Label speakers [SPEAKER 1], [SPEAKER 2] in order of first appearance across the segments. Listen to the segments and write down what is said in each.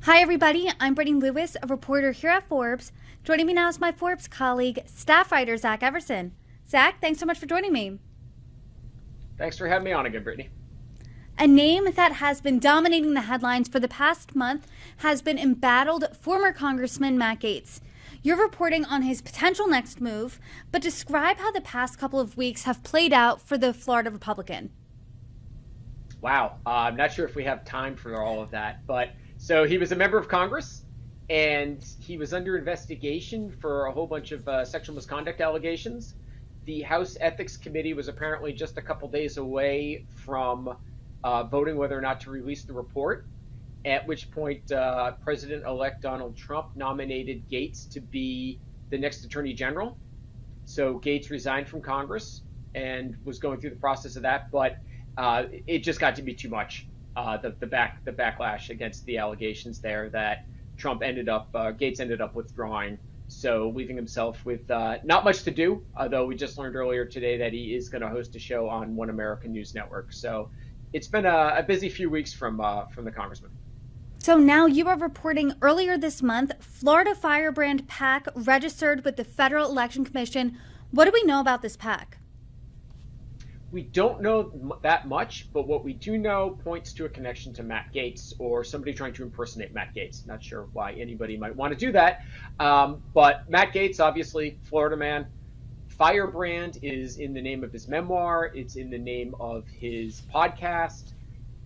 [SPEAKER 1] Hi, everybody. I'm Brittany Lewis, a reporter here at Forbes. Joining me now is my Forbes colleague, staff writer Zach Everson. Zach, thanks so much for joining me.
[SPEAKER 2] Thanks for having me on again, Brittany.
[SPEAKER 1] A name that has been dominating the headlines for the past month has been embattled former Congressman Matt Gaetz. You're reporting on his potential next move, but describe how the past couple of weeks have played out for the Florida Republican.
[SPEAKER 2] Wow, I'm not sure if we have time for all of that, but so he was a member of Congress and he was under investigation for a whole bunch of sexual misconduct allegations. The House Ethics Committee was apparently just a couple days away from voting whether or not to release the report, at which point President-elect Donald Trump nominated Gaetz to be the next Attorney General. So Gaetz resigned from Congress and was going through the process of that, but it just got to be too much. The backlash against the allegations there that Gaetz ended up withdrawing, so leaving himself with not much to do. Although we just learned earlier today that he is going to host a show on One American News Network. So it's been a busy few weeks from the congressman.
[SPEAKER 1] So now you are reporting earlier this month, Florida Firebrand PAC registered with the Federal Election Commission. What do we know about this PAC?
[SPEAKER 2] We don't know that much, but what we do know points to a connection to Matt Gaetz or somebody trying to impersonate Matt Gaetz. Not sure why anybody might want to do that. But Matt Gaetz, obviously, Florida man. Firebrand is in the name of his memoir. It's in the name of his podcast.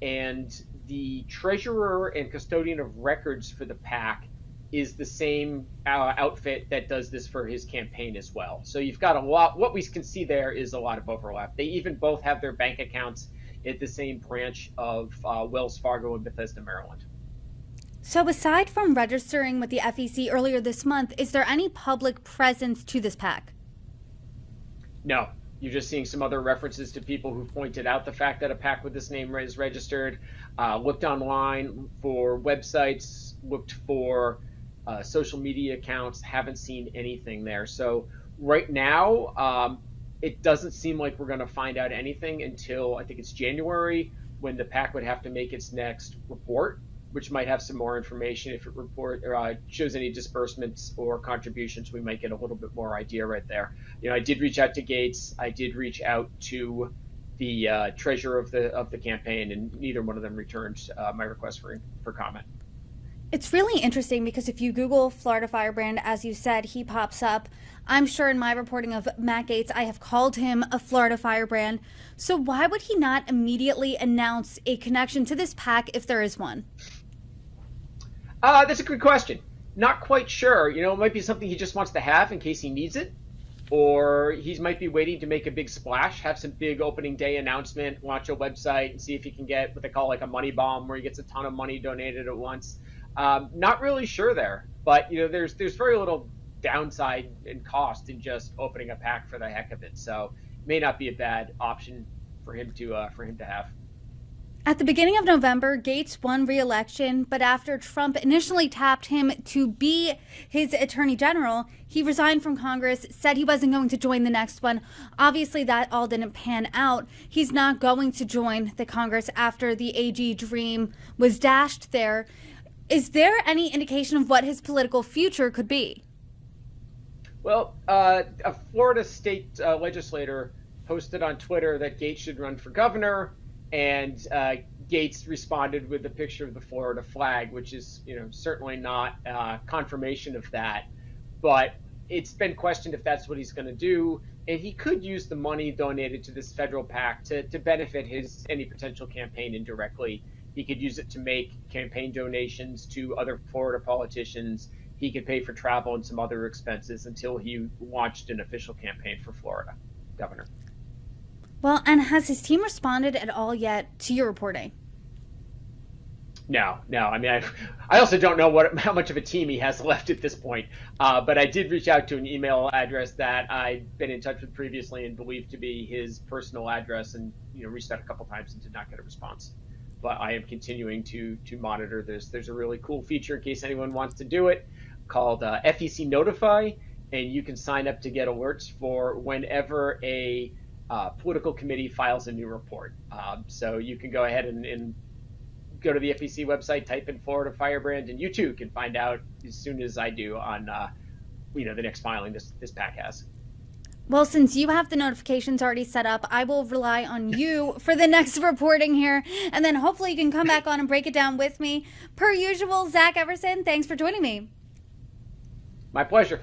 [SPEAKER 2] And the treasurer and custodian of records for the PAC is the same outfit that does this for his campaign as well. So you've got a lot. What we can see there is a lot of overlap. They even both have their bank accounts at the same branch of Wells Fargo in Bethesda, Maryland.
[SPEAKER 1] So aside from registering with the FEC earlier this month, is there any public presence to this PAC?
[SPEAKER 2] No. You're just seeing some other references to people who pointed out the fact that a PAC with this name is registered, looked online for websites, looked for social media accounts, haven't seen anything there. So right now, it doesn't seem like we're going to find out anything until I think it's January, when the PAC would have to make its next report, which might have some more information. If it shows any disbursements or contributions, we might get a little bit more idea right there. I did reach out to Gaetz. I did reach out to the treasurer of the campaign, and neither one of them returned my request for comment.
[SPEAKER 1] It's really interesting because if you Google Florida Firebrand, as you said, he pops up. I'm sure in my reporting of Matt Gaetz, I have called him a Florida Firebrand. So why would he not immediately announce a connection to this PAC if there is one?
[SPEAKER 2] That's a good question. Not quite sure. It might be something he just wants to have in case he needs it, or he might be waiting to make a big splash, have some big opening day announcement, launch a website, and see if he can get what they call like a money bomb, where he gets a ton of money donated at once. Not really sure there, but there's very little downside and cost in just opening a PAC for the heck of it. So it may not be a bad option for him to have.
[SPEAKER 1] At the beginning of November, Gaetz won re-election, but after Trump initially tapped him to be his attorney general, he resigned from Congress, said he wasn't going to join the next one. Obviously, that all didn't pan out. He's not going to join the Congress after the AG dream was dashed there. Is there any indication of what his political future could be?
[SPEAKER 2] Well, a Florida state legislator posted on Twitter that Gaetz should run for governor, and Gaetz responded with a picture of the Florida flag, which is, certainly not confirmation of that. But it's been questioned if that's what he's going to do, and he could use the money donated to this federal PAC to benefit any potential campaign indirectly. He could use it to make campaign donations to other Florida politicians. He could pay for travel and some other expenses until he launched an official campaign for Florida governor.
[SPEAKER 1] Well, and has his team responded at all yet to your reporting?
[SPEAKER 2] No. I mean, I also don't know how much of a team he has left at this point. But I did reach out to an email address that I'd been in touch with previously and believed to be his personal address, and reached out a couple times and did not get a response. But I am continuing to monitor this. There's a really cool feature in case anyone wants to do it called FEC Notify, and you can sign up to get alerts for whenever a political committee files a new report. So you can go ahead and go to the FEC website, type in Florida Firebrand, and you too can find out as soon as I do on the next filing this PAC has.
[SPEAKER 1] Well, since you have the notifications already set up, I will rely on you for the next reporting here, and then hopefully you can come back on and break it down with me. Per usual, Zach Everson, thanks for joining me.
[SPEAKER 2] My pleasure.